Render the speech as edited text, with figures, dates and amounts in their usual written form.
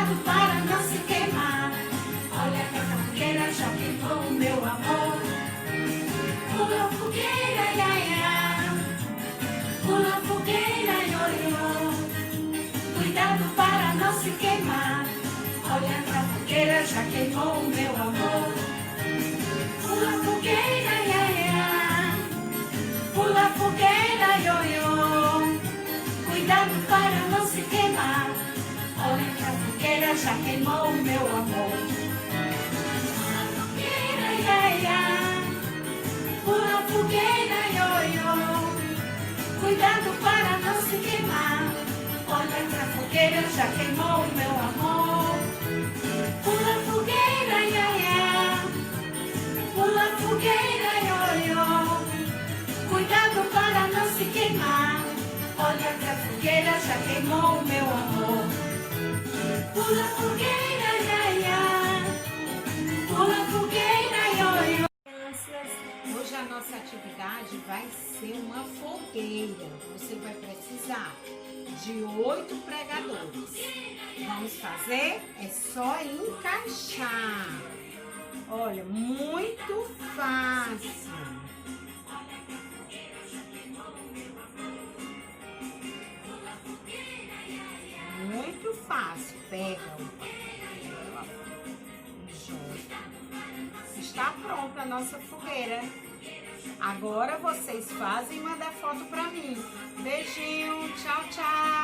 Cuidado para não se queimar. Olha que essa fogueira já queimou o meu amor. Pula fogueira, ia, ia. Pula fogueira, ioiô. Cuidado para não se queimar. Olha que a fogueira já queimou o meu amor. Pula fogueira, ia, ia. Pula fogueira, ioiô. Cuidado para não se queimar. Olha que a fogueira já queimou o meu amor. Pula fogueira, ia, ia. Pula fogueira, ioiô. Cuidado para não se queimar. Olha que a fogueira já queimou o meu amor. Pula fogueira, ia, ia. Pula fogueira, ioiô. Cuidado para não se queimar. Olha que a fogueira já queimou o meu amor. Pula fogueira, ia, ia. Pula fogueira, ioiô. Hoje a nossa atividade vai ser uma fogueira. Você vai precisar de 8 pregadores. Vamos fazer? É só encaixar. Olha, muito fácil. Muito fácil. Pega o papel e joga. Está pronta a nossa fogueira. Agora vocês fazem e mandam foto para mim. Beijinho, tchau, tchau.